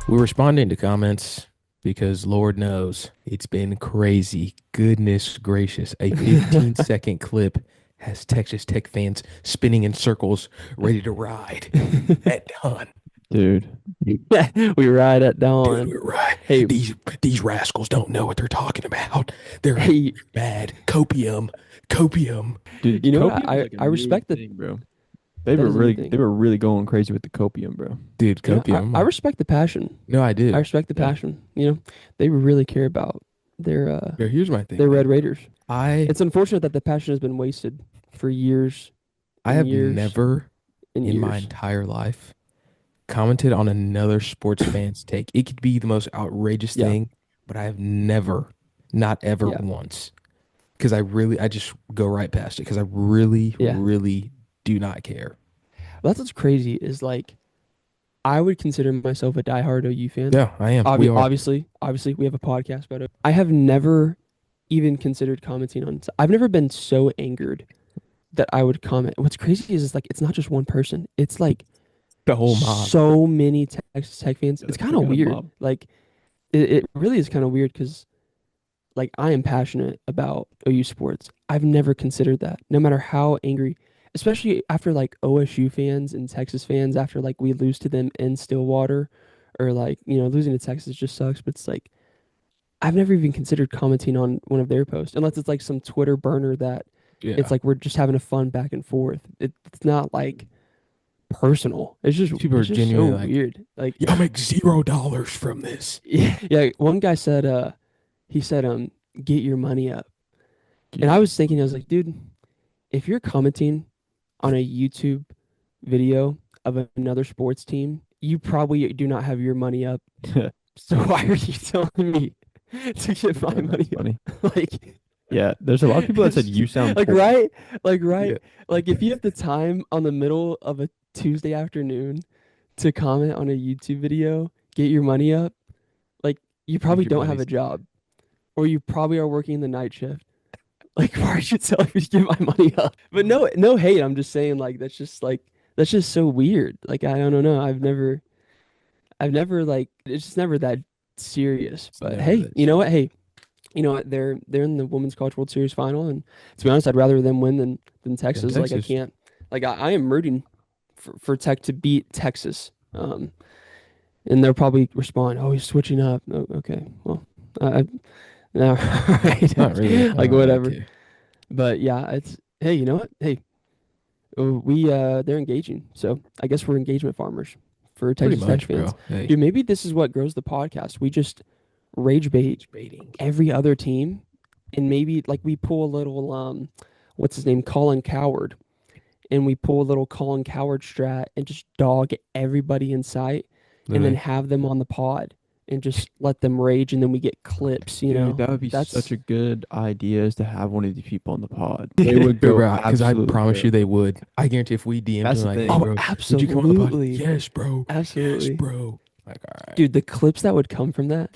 We're responding to comments because Lord knows it's been crazy. Goodness gracious. A 15-second clip has Texas Tech fans spinning in circles, ready to ride at dawn. Dude, we ride at Dude, dawn. we're right. Hey, These rascals don't know what they're talking about. They're hey, bad. Copium. Copium. dude, You know what? copium is like a I new respect the thing, bro. They that were is a new really, they thing. were really going crazy with the copium, bro. Dude, copium. I respect the passion. No, I I do. respect the Yeah. passion. They really care about their Yeah, here's my thing, their Red man. Raiders. I It's unfortunate that the passion has been wasted for years I and have years never and in my years. entire life commented on another sports fan's take. It could be the most outrageous Yeah, thing, but I have never, not ever yeah, once, because I just go right past it because I really, yeah. really do not care. That's what's crazy is like I would consider myself a diehard OU fan. Yeah, I am. We are. Obviously, we have a podcast about it. I have never even considered commenting on. I've never been so angered that I would comment. What's crazy is like it's not just one person. It's like The whole mob. so many Texas Tech fans. Yeah, It's We kind of got a weird. mob. Like it really is kind of weird because like I am passionate about OU sports. I've never considered that. No matter how angry, especially after like OSU fans and Texas fans after like we lose to them in Stillwater or like, losing to Texas just sucks, but it's like I've never even considered commenting on one of their posts unless it's like some Twitter burner that it's Yeah. like we're just having a fun back and forth. It's not like personal. People are It's just so genuinely like, weird. Like y'all make $0 from this. yeah, one guy said he said get your money up. And I was thinking I was like, dude, if you're commenting on a YouTube video of another sports team, you probably do not have your money up. Yeah, So why are you telling me to get my that's money funny. up? Like Yeah, there's a lot of people that said you sound like poor. right? Like right? Yeah. Like if you have the time on the middle of a Tuesday afternoon to comment on a YouTube video, get your money up, like you Like probably your don't have money's a job or you probably are working the night shift. Like why are you telling me to get my money up? But no hate. I'm just saying like that's just so weird. Like I don't know. I've never like it's just never that serious. it's But never hey, that you know what? serious. Hey, you know what? They're in the Women's College World Series final, and to be honest, I'd rather them win than Then Texas. Like I Texas. can't. Like I am rooting for Tech to beat Texas. And they'll probably respond, "Oh, he's switching up." Oh, okay, well, I no, all right, Not really. like whatever. Okay. But yeah, it's hey, you know what? Hey, we they're engaging, so I guess we're engagement farmers for Pretty Texas Tech much, fans. bro. Hey, Dude, maybe this is what grows the podcast. We just rage bait rage baiting. every other team, and maybe like we pull a little what's his name, Colin Coward, and we pull a little Colin Coward strat and just dog everybody in sight, and then Literally. have them on the pod and just let them rage, and then we get clips. Dude, that would be such That's a good idea is to have one of these people on the pod. They would go bro, because I absolutely, promise you bro. they would. I guarantee if we DM'd That's them the like, thing. hey, Oh, bro, would you come on the pod? absolutely, Yes, bro. Yes, absolutely, bro. Like, all right. dude. The clips that would come from that,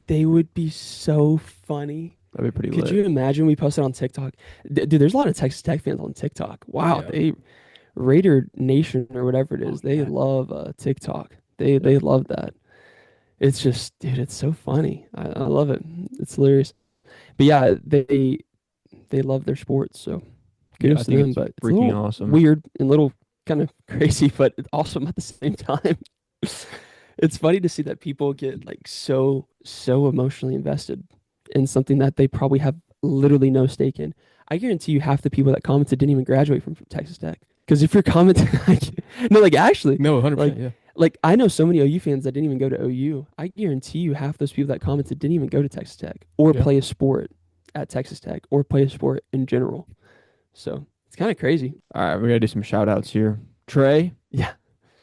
they would be so funny. That'd be pretty Could lit. you imagine we posted on TikTok? Dude, there's a lot of Texas Tech fans on TikTok. Oh, Wow, yeah. they Raider Nation or whatever it Oh, is, they yeah. love TikTok. They love that. It's just, dude, it's so funny. I love it. It's hilarious. But yeah, they love their sports, so Yeah, I kudos to think them. it's But it's a freaking little awesome. weird and a little kind of crazy, but it's awesome at the same time. It's funny to see that people get like so emotionally invested in something that they probably have literally no stake in. I guarantee you half the people that commented didn't even graduate from Texas Tech. Because if you're commenting like no, like actually, No, like 100%. Yeah. like I know so many OU fans that didn't even go to OU. I guarantee you half those people that commented didn't even go to Texas Tech or Yeah. play a sport at Texas Tech or play a sport in general. So it's kind of crazy. All right, we gotta do some shout outs here. Trey, Yeah.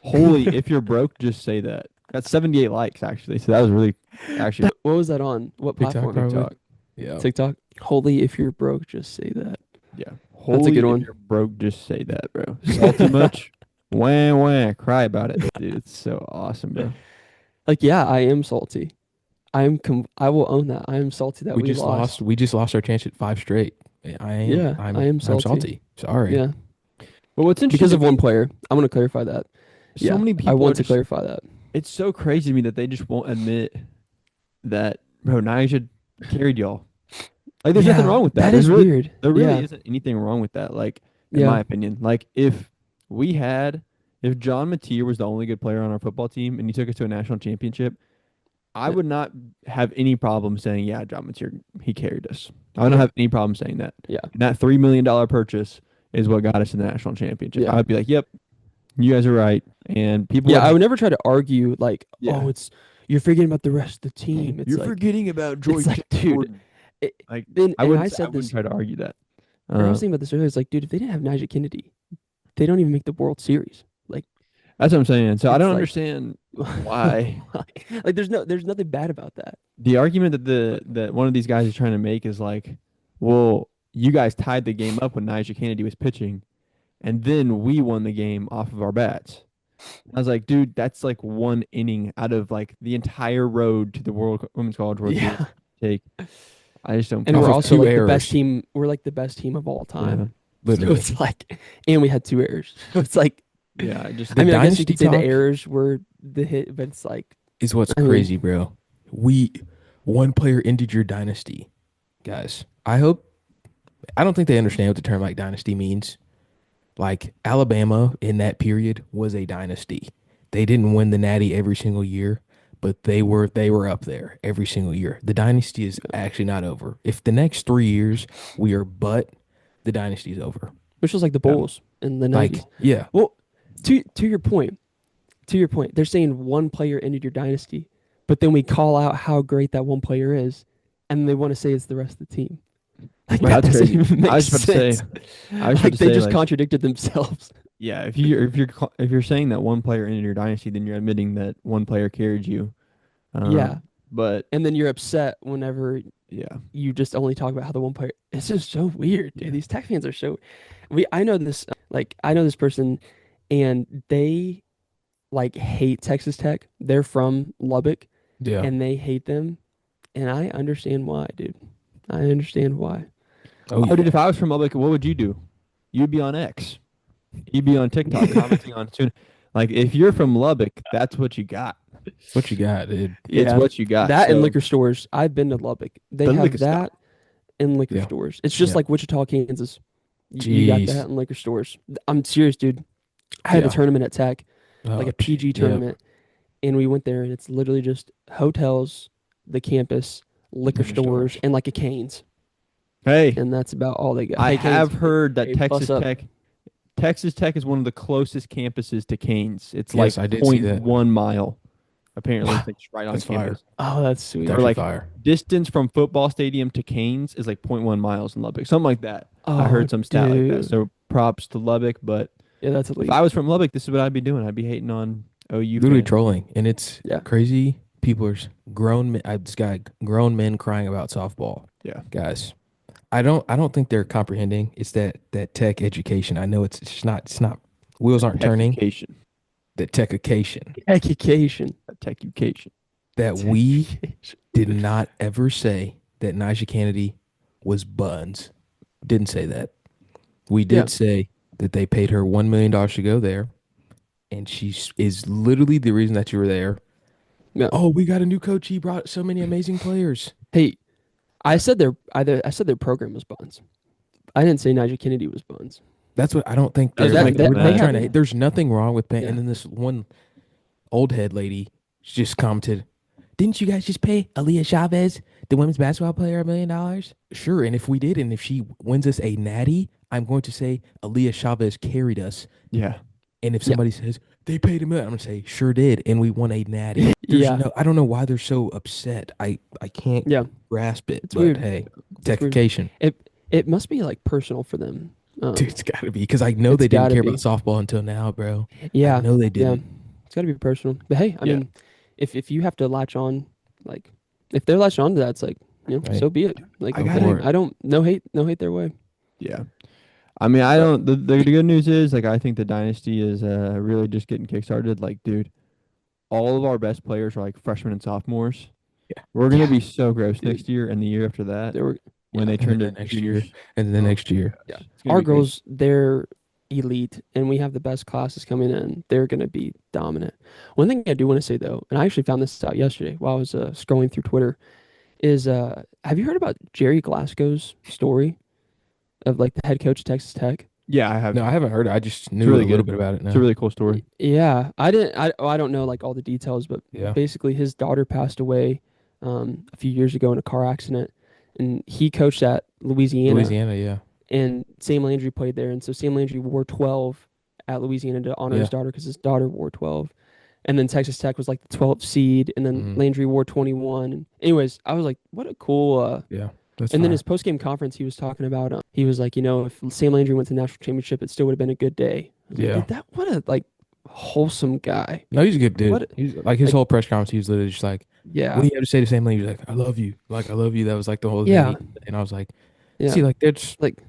holy, if you're broke, just say that. Got 78 likes actually. So that was really actually What was that on? What TikTok platform? probably. TikTok. Yeah. TikTok. Holy, if you're broke, just say that. Yeah. That's a Holy, good if one. you're broke, just say that, bro. Salty much? Wah, wah. Cry about it, dude. It's so awesome, bro. Like, yeah, I am salty. I will own that. I am salty that We we just lost. lost. We just lost our chance at 5 straight. I am. Yeah, I I'm. am I'm salty. salty. Sorry. Yeah. But what's interesting Because to of one me, player. I'm gonna clarify that. so Yeah. many I people are want to just clarify that. it's so crazy to me that they just won't admit that, bro, Nyjah carried y'all. Like, there's nothing Yeah, wrong with that. that is weird. There really Yeah, isn't anything wrong with that. Like, in yeah, my opinion, like if John Mateer was the only good player on our football team and he took us to a national championship, I yeah, would not have any problem saying, yeah, John Mateer, he carried us. I would not yeah, have any problem saying that. yeah, And that $3 million purchase is what got us to the national championship. yeah. I would be like, yep, you guys are right. And people Yeah, would I hate, would never try to argue like, yeah. oh, it's you're forgetting about the rest of the team. You're forgetting about It's like, dude, Jordan. it, Like, and I I said wouldn't this, try to argue that. and I was thinking about this earlier. It's like, dude, if they didn't have Najee Kennedy, they don't even make the World Series. Like, That's what I'm saying. So I it's don't like, understand why like there's nothing bad about that. the argument that that one of these guys is trying to make is like, well, you guys tied the game up when Nyjah Kennedy was pitching, and then we won the game off of our bats. I was like, dude, that's like one inning out of like the entire road to the Women's College World Series. Yeah, Take, I just don't and Off care. we're of also two like the best errors, team. We're like the best team of all Yeah, time. So literally. it's like, and we had 2 errors. So it's like, yeah. I just The I mean, I guess you dynasty could say the talk errors were the hit, but it's like, is what's I mean, crazy, bro. We one player ended your dynasty, guys. I don't think they understand what the term like dynasty means. Like Alabama in that period was a dynasty. They didn't win the Natty every single year, but they were up there every single year. The dynasty is actually not over. If the next 3 years we are but, the dynasty is over. which was like the yeah. Bulls in the Like 90s. yeah, Well, to your point, they're saying one player ended your dynasty, but then we call out how great that one player is, and they want to say it's the rest of the team. Like Right. that That's doesn't crazy. even make I was about to say. sense. I was about Like to they say just like, contradicted themselves. yeah. If you're saying that one player ended your dynasty, then you're admitting that one player carried you. Yeah, But and then you're upset whenever yeah, you just only talk about how the one player. It's just so weird, dude. yeah. These Tech fans are so. I know this. Like I know this person, and they like hate Texas Tech. They're from Lubbock, yeah. and they hate them, and I understand why, dude. I understand why. Oh Oh, dude, yeah. if I was from Lubbock, what would you do? You'd be on X. You'd be on TikTok commenting on soon. Like if you're from Lubbock, that's what you got. What you got, dude? It's Yeah, what you got. that and So liquor stores. I've been to Lubbock. They the have liquor store. that in liquor Yeah. stores. It's just Yeah. like Wichita, Kansas. You got Jeez. that in liquor stores. I'm serious, dude. I had a Yeah. tournament at Tech, like Oh, a PG yep. tournament, and we went there, and it's literally just hotels, the campus, liquor Liquor stores, stores. and like a Canes, Hey, and that's about all they got. I Hey, have Canes, heard that hey, bust up. Texas Tech is one of the closest campuses to Canes. It's Yes, like I did see that. 0.1 mile. Apparently, Wow. it's like just right on That's fire. campus. Oh, that's It's sweet. Or actually like fire. distance from football stadium to Canes is like 0.1 miles in Lubbock, something like that. I Oh, heard some stat like that. dude. So props to Lubbock. But Yeah, that's if elite. I was from Lubbock, this is what I'd be doing. I'd be hating on OU Literally fans. trolling, and it's Yeah. crazy. People are grown men. I just got grown men crying about softball. Yeah. Guys, I don't think they're comprehending. It's that tech education. I know it's just not. It's not. Wheels aren't turning. Education. The techication Education. Techucation. that we did not ever say that Najee Kennedy was buns. Didn't say that. We did Yeah. say that they paid her $1 million to go there, and is literally the reason that you were there. Yeah. Oh, we got a new coach. He brought so many amazing players. Hey, I said their program was buns. I didn't say Najee Kennedy was buns. That's what I don't think. Doesn't They're make like, it we're not bad. trying to. There's nothing wrong with paying. Yeah. And then this one old head lady just commented, "Didn't you guys just pay Aaliyah Chavez, the women's basketball player, $1 million?" Sure. And if we did, and if she wins us a natty, I'm going to say Aaliyah Chavez carried us. Yeah. And if Yeah. somebody says they paid $1 million, I'm gonna say sure did, and we won a natty. There's Yeah. I don't know why they're so upset. I can't Yeah. grasp it. It's but weird. hey, It's weird. techication. It must be like personal for them. Dude, it's got to be because I know It's they didn't gotta care be. about softball until now, bro. Yeah. I know they Yeah. didn't. It's got to be personal. But hey, I Yeah. mean, if you have to latch on, like, if they're latched on to that, it's like, Right. so be it. Like, I I, got it. I don't, no hate their way. Yeah. I mean, I don't. The good news is, like, I think the dynasty is really just getting kickstarted. Like, dude, all of our best players are like freshmen and sophomores. Yeah. We're gonna Yeah. be so gross Dude. next year and the year after that There were when they And turn then to next juniors. year, and then the next year. Yeah. It's gonna our be crazy. girls. They're elite and we have the best classes coming in, they're going to be dominant. One thing I do want to say though, and I actually found this out yesterday while I was scrolling through Twitter, is have you heard about Jerry Glasgow's story of like the head coach of Texas Tech? Yeah, I have. No, I haven't heard it. I just It's knew really a little good. bit about it It's a now. really cool story. Yeah, I don't know like all the details, but Yeah. basically his daughter passed away a few years ago in a car accident, and he coached at Louisiana, yeah. and Sam Landry played there, and so Sam Landry wore 12 at Louisiana to honor his Yeah. daughter because his daughter wore 12, and then Texas Tech was like the 12th seed, and then Mhm. Landry wore 21. And anyways, I was like, what a cool. Yeah. That's And then fire. his post game conference, he was talking about. He was like, if Sam Landry went to the national championship, it still would have been a good day. I was like, Yeah. dude, what a like wholesome guy. No, he's a good dude. What- He's like his like- whole press conference, he was literally just like, Yeah, what do you have to say to Sam Lane? He was like, I love you. Like, I love you. That was like the whole Yeah. thing. And I was like, yeah, see, like Like-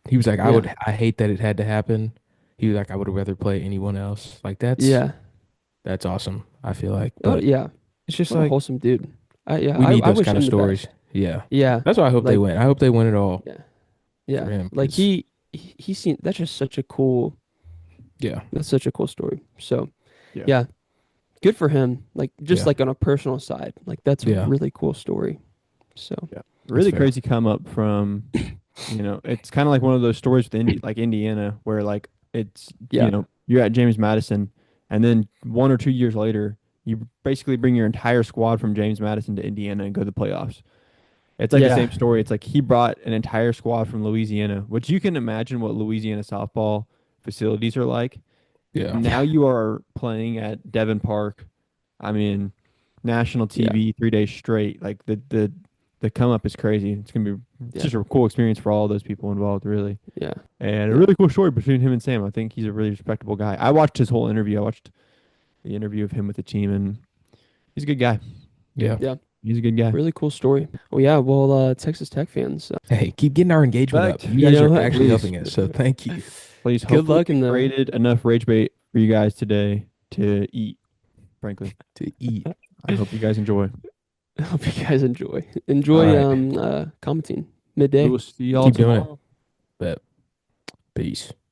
he was like, Yeah. I hate that it had to happen. He was like, I would have rather play anyone else. Like yeah, that's awesome. I feel like, oh, but yeah. it's just What a like, wholesome dude. we need I those wish kind of him the stories. best. Yeah. Yeah, That's why I hope they Like- win. I hope they win it all. yeah. for him, Like 'cause- he seen that's just such a cool. Yeah. That's such a cool story. So, Yeah. yeah, good for him. Like just Yeah. like on a personal side, like that's Yeah. a really cool story. So Really fair. crazy come up from, it's kind of like one of those stories with like Indiana, where like it's, Yeah. you're at James Madison, and then 1 or 2 years later, you basically bring your entire squad from James Madison to Indiana and go to the playoffs. It's like the Yeah. same story. It's like he brought an entire squad from Louisiana, which you can imagine what Louisiana softball facilities are like. Yeah. Now you are playing at Devon Park. I mean, national TV 3 days straight. Like the come up is crazy. It's gonna be Yeah. just a cool experience for all those people involved, really. yeah, And a Yeah. really cool story between him and Sam. I think he's a really respectable guy. I watched his whole interview. I watched the interview of him with the team, and he's a good guy. Yeah. He's a good guy. really cool story. Well, yeah. Well, Texas Tech fans. Hey, keep getting our engagement Fact. up. You You guys know are what? actually Please. helping us. So thank you. Please, Good hopefully luck in we the- created enough rage bait for you guys today to eat. Frankly, To eat. I hope you guys enjoy. I hope you guys enjoy All commenting midday. We will see y'all Keep doing it. tomorrow. But peace.